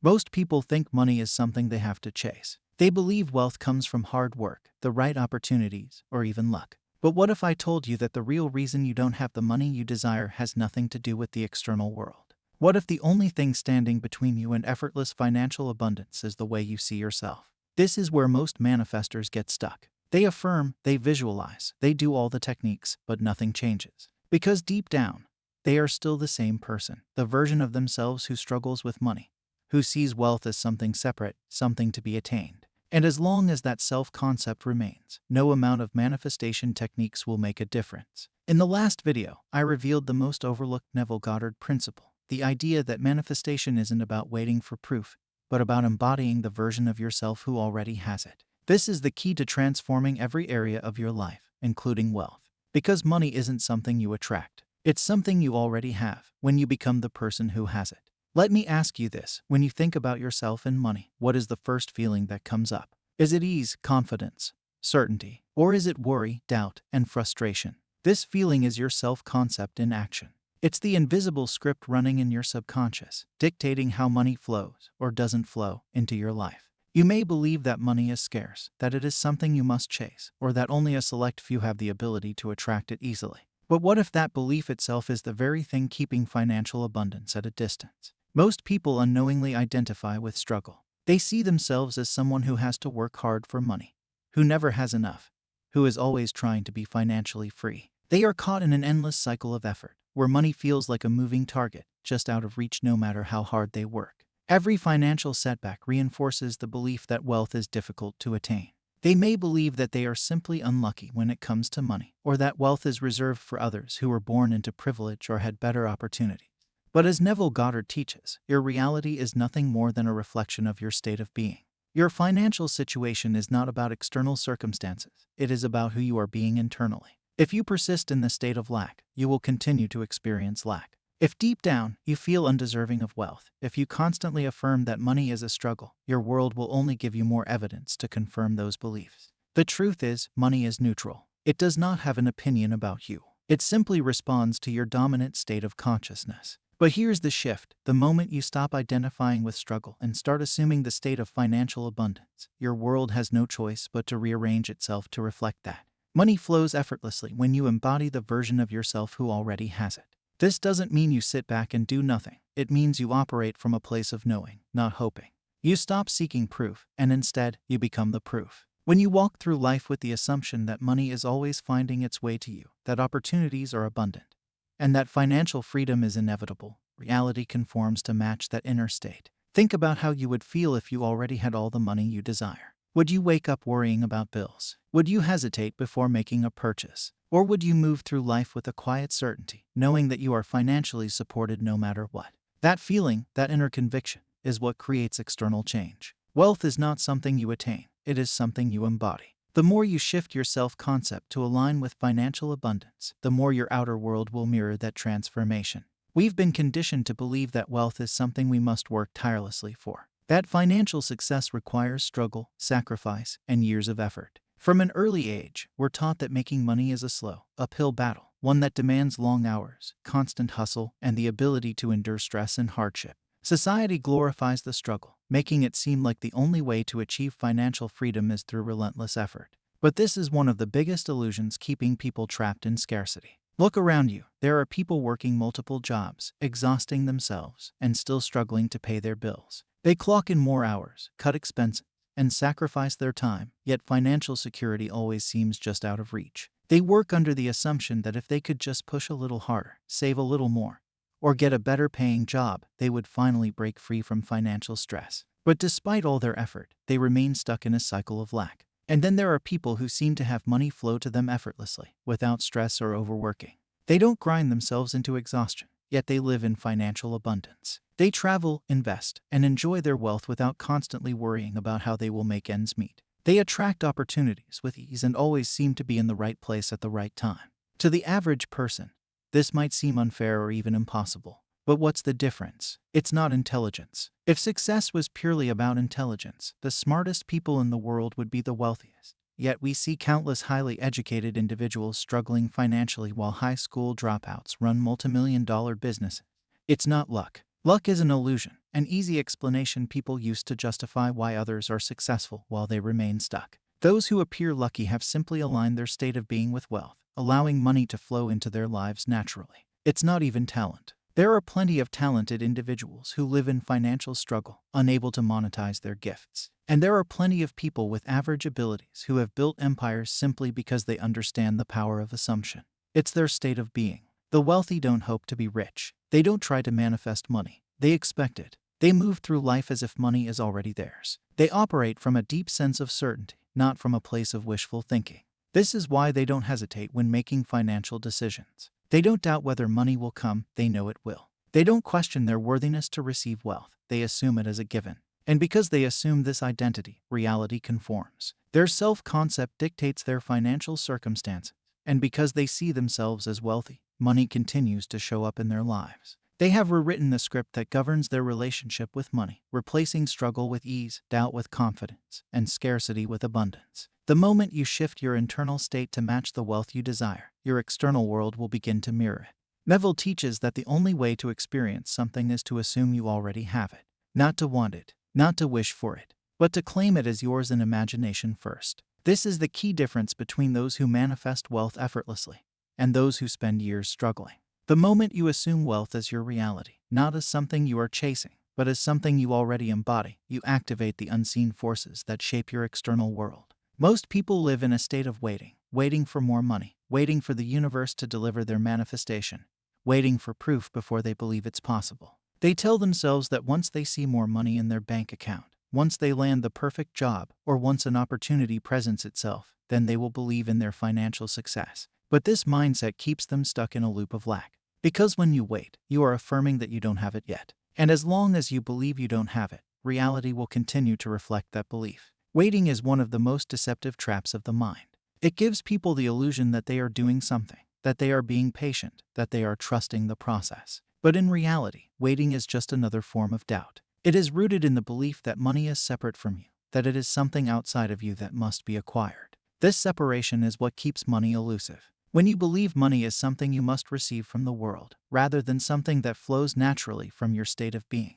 Most people think money is something they have to chase. They believe wealth comes from hard work, the right opportunities, or even luck. But what if I told you that the real reason you don't have the money you desire has nothing to do with the external world? What if the only thing standing between you and effortless financial abundance is the way you see yourself? This is where most manifestors get stuck. They affirm, they visualize, they do all the techniques, but nothing changes. Because deep down, they are still the same person, the version of themselves who struggles with money, who sees wealth as something separate, something to be attained. And as long as that self-concept remains, no amount of manifestation techniques will make a difference. In the last video, I revealed the most overlooked Neville Goddard principle, the idea that manifestation isn't about waiting for proof, but about embodying the version of yourself who already has it. This is the key to transforming every area of your life, including wealth. Because money isn't something you attract. It's something you already have when you become the person who has it. Let me ask you this, when you think about yourself and money, what is the first feeling that comes up? Is it ease, confidence, certainty, or is it worry, doubt, and frustration? This feeling is your self-concept in action. It's the invisible script running in your subconscious, dictating how money flows or doesn't flow into your life. You may believe that money is scarce, that it is something you must chase, or that only a select few have the ability to attract it easily. But what if that belief itself is the very thing keeping financial abundance at a distance? Most people unknowingly identify with struggle. They see themselves as someone who has to work hard for money, who never has enough, who is always trying to be financially free. They are caught in an endless cycle of effort, where money feels like a moving target, just out of reach no matter how hard they work. Every financial setback reinforces the belief that wealth is difficult to attain. They may believe that they are simply unlucky when it comes to money, or that wealth is reserved for others who were born into privilege or had better opportunities. But as Neville Goddard teaches, your reality is nothing more than a reflection of your state of being. Your financial situation is not about external circumstances, it is about who you are being internally. If you persist in the state of lack, you will continue to experience lack. If deep down you feel undeserving of wealth, if you constantly affirm that money is a struggle, your world will only give you more evidence to confirm those beliefs. The truth is, money is neutral. It does not have an opinion about you. It simply responds to your dominant state of consciousness. But here's the shift. The moment you stop identifying with struggle and start assuming the state of financial abundance, your world has no choice but to rearrange itself to reflect that. Money flows effortlessly when you embody the version of yourself who already has it. This doesn't mean you sit back and do nothing. It means you operate from a place of knowing, not hoping. You stop seeking proof, and instead, you become the proof. When you walk through life with the assumption that money is always finding its way to you, that opportunities are abundant, and that financial freedom is inevitable, reality conforms to match that inner state. Think about how you would feel if you already had all the money you desire. Would you wake up worrying about bills? Would you hesitate before making a purchase? Or would you move through life with a quiet certainty, knowing that you are financially supported no matter what? That feeling, that inner conviction, is what creates external change. Wealth is not something you attain, it is something you embody. The more you shift your self-concept to align with financial abundance, the more your outer world will mirror that transformation. We've been conditioned to believe that wealth is something we must work tirelessly for. That financial success requires struggle, sacrifice, and years of effort. From an early age, we're taught that making money is a slow, uphill battle, one that demands long hours, constant hustle, and the ability to endure stress and hardship. Society glorifies the struggle, making it seem like the only way to achieve financial freedom is through relentless effort. But this is one of the biggest illusions keeping people trapped in scarcity. Look around you. There are people working multiple jobs, exhausting themselves, and still struggling to pay their bills. They clock in more hours, cut expenses, and sacrifice their time, yet financial security always seems just out of reach. They work under the assumption that if they could just push a little harder, save a little more, or get a better paying job, they would finally break free from financial stress. But despite all their effort, they remain stuck in a cycle of lack. And then there are people who seem to have money flow to them effortlessly, without stress or overworking. They don't grind themselves into exhaustion, yet they live in financial abundance. They travel, invest, and enjoy their wealth without constantly worrying about how they will make ends meet. They attract opportunities with ease and always seem to be in the right place at the right time. To the average person, this might seem unfair or even impossible. But what's the difference? It's not intelligence. If success was purely about intelligence, the smartest people in the world would be the wealthiest. Yet we see countless highly educated individuals struggling financially while high school dropouts run multimillion-dollar businesses. It's not luck. Luck is an illusion, an easy explanation people use to justify why others are successful while they remain stuck. Those who appear lucky have simply aligned their state of being with wealth, allowing money to flow into their lives naturally. It's not even talent. There are plenty of talented individuals who live in financial struggle, unable to monetize their gifts. And there are plenty of people with average abilities who have built empires simply because they understand the power of assumption. It's their state of being. The wealthy don't hope to be rich. They don't try to manifest money. They expect it. They move through life as if money is already theirs. They operate from a deep sense of certainty, not from a place of wishful thinking. This is why they don't hesitate when making financial decisions. They don't doubt whether money will come, they know it will. They don't question their worthiness to receive wealth, they assume it as a given. And because they assume this identity, reality conforms. Their self-concept dictates their financial circumstances, and because they see themselves as wealthy, money continues to show up in their lives. They have rewritten the script that governs their relationship with money, replacing struggle with ease, doubt with confidence, and scarcity with abundance. The moment you shift your internal state to match the wealth you desire, your external world will begin to mirror it. Neville teaches that the only way to experience something is to assume you already have it, not to want it, not to wish for it, but to claim it as yours in imagination first. This is the key difference between those who manifest wealth effortlessly and those who spend years struggling. The moment you assume wealth as your reality, not as something you are chasing, but as something you already embody, you activate the unseen forces that shape your external world. Most people live in a state of waiting for more money, waiting for the universe to deliver their manifestation, waiting for proof before they believe it's possible. They tell themselves that once they see more money in their bank account, once they land the perfect job, or once an opportunity presents itself, then they will believe in their financial success. But this mindset keeps them stuck in a loop of lack. Because when you wait, you are affirming that you don't have it yet. And as long as you believe you don't have it, reality will continue to reflect that belief. Waiting is one of the most deceptive traps of the mind. It gives people the illusion that they are doing something, that they are being patient, that they are trusting the process. But in reality, waiting is just another form of doubt. It is rooted in the belief that money is separate from you, that it is something outside of you that must be acquired. This separation is what keeps money elusive. When you believe money is something you must receive from the world, rather than something that flows naturally from your state of being,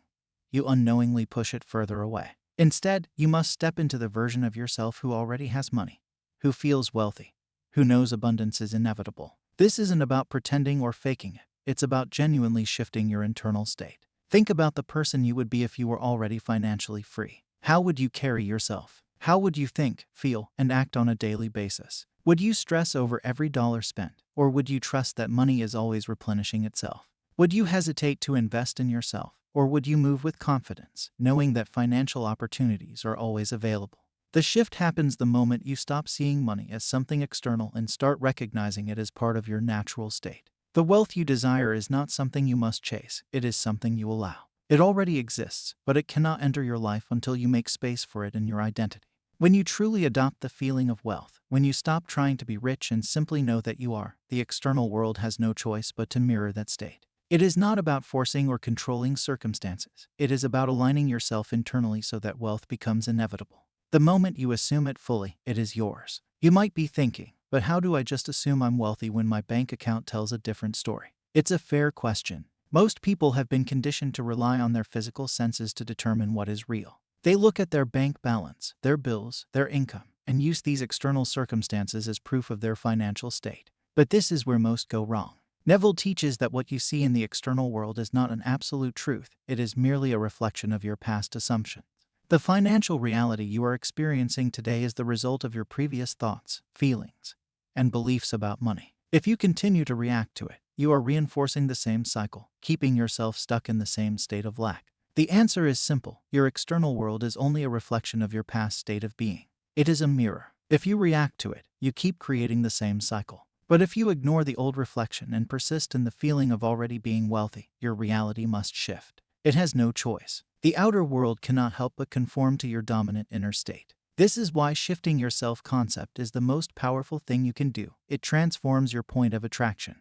you unknowingly push it further away. Instead, you must step into the version of yourself who already has money, who feels wealthy, who knows abundance is inevitable. This isn't about pretending or faking it. It's about genuinely shifting your internal state. Think about the person you would be if you were already financially free. How would you carry yourself? How would you think, feel, and act on a daily basis? Would you stress over every dollar spent, or would you trust that money is always replenishing itself? Would you hesitate to invest in yourself, or would you move with confidence, knowing that financial opportunities are always available? The shift happens the moment you stop seeing money as something external and start recognizing it as part of your natural state. The wealth you desire is not something you must chase, it is something you allow. It already exists, but it cannot enter your life until you make space for it in your identity. When you truly adopt the feeling of wealth, when you stop trying to be rich and simply know that you are, the external world has no choice but to mirror that state. It is not about forcing or controlling circumstances. It is about aligning yourself internally so that wealth becomes inevitable. The moment you assume it fully, it is yours. You might be thinking, but how do I just assume I'm wealthy when my bank account tells a different story? It's a fair question. Most people have been conditioned to rely on their physical senses to determine what is real. They look at their bank balance, their bills, their income, and use these external circumstances as proof of their financial state. But this is where most go wrong. Neville teaches that what you see in the external world is not an absolute truth, it is merely a reflection of your past assumptions. The financial reality you are experiencing today is the result of your previous thoughts, feelings, and beliefs about money. If you continue to react to it, you are reinforcing the same cycle, keeping yourself stuck in the same state of lack. The answer is simple. Your external world is only a reflection of your past state of being. It is a mirror. If you react to it, you keep creating the same cycle. But if you ignore the old reflection and persist in the feeling of already being wealthy, your reality must shift. It has no choice. The outer world cannot help but conform to your dominant inner state. This is why shifting your self-concept is the most powerful thing you can do. It transforms your point of attraction,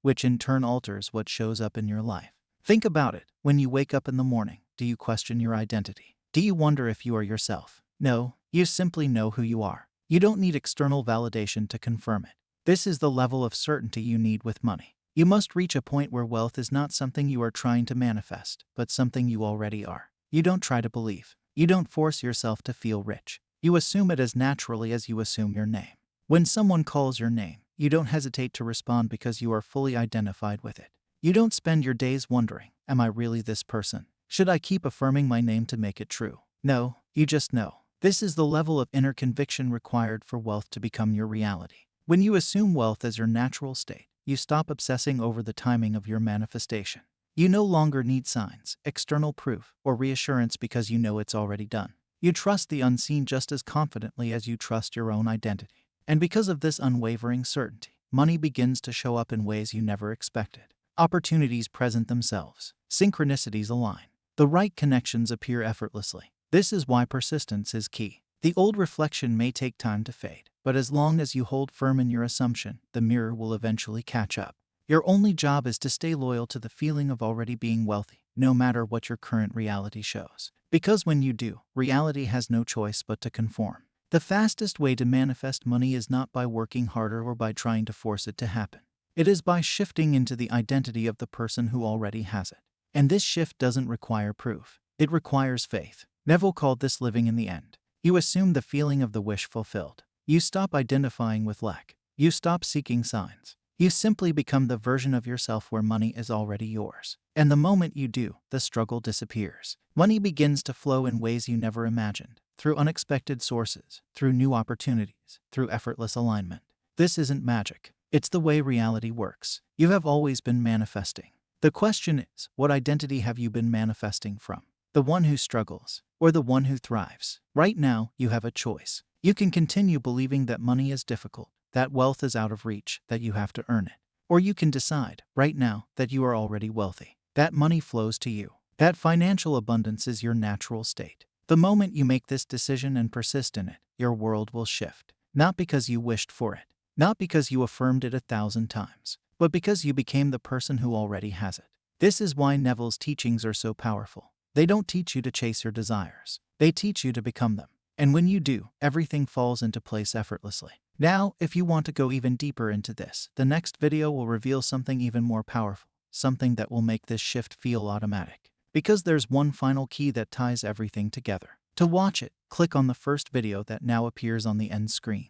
which in turn alters what shows up in your life. Think about it. When you wake up in the morning, do you question your identity? Do you wonder if you are yourself? No, you simply know who you are. You don't need external validation to confirm it. This is the level of certainty you need with money. You must reach a point where wealth is not something you are trying to manifest, but something you already are. You don't try to believe. You don't force yourself to feel rich. You assume it as naturally as you assume your name. When someone calls your name, you don't hesitate to respond because you are fully identified with it. You don't spend your days wondering, am I really this person? Should I keep affirming my name to make it true? No, you just know. This is the level of inner conviction required for wealth to become your reality. When you assume wealth as your natural state, you stop obsessing over the timing of your manifestation. You no longer need signs, external proof, or reassurance because you know it's already done. You trust the unseen just as confidently as you trust your own identity. And because of this unwavering certainty, money begins to show up in ways you never expected. Opportunities present themselves. Synchronicities align. The right connections appear effortlessly. This is why persistence is key. The old reflection may take time to fade, but as long as you hold firm in your assumption, the mirror will eventually catch up. Your only job is to stay loyal to the feeling of already being wealthy, no matter what your current reality shows. Because when you do, reality has no choice but to conform. The fastest way to manifest money is not by working harder or by trying to force it to happen. It is by shifting into the identity of the person who already has it. And this shift doesn't require proof. It requires faith. Neville called this living in the end. You assume the feeling of the wish fulfilled. You stop identifying with lack. You stop seeking signs. You simply become the version of yourself where money is already yours. And the moment you do, the struggle disappears. Money begins to flow in ways you never imagined, through unexpected sources, through new opportunities, through effortless alignment. This isn't magic. It's the way reality works. You have always been manifesting. The question is, what identity have you been manifesting from? The one who struggles, or the one who thrives? Right now, you have a choice. You can continue believing that money is difficult, that wealth is out of reach, that you have to earn it. Or you can decide, right now, that you are already wealthy, that money flows to you, that financial abundance is your natural state. The moment you make this decision and persist in it, your world will shift. Not because you wished for it, not because you affirmed it 1,000 times, but because you became the person who already has it. This is why Neville's teachings are so powerful. They don't teach you to chase your desires. They teach you to become them. And when you do, everything falls into place effortlessly. Now, if you want to go even deeper into this, the next video will reveal something even more powerful, something that will make this shift feel automatic. Because there's one final key that ties everything together. To watch it, click on the first video that now appears on the end screen.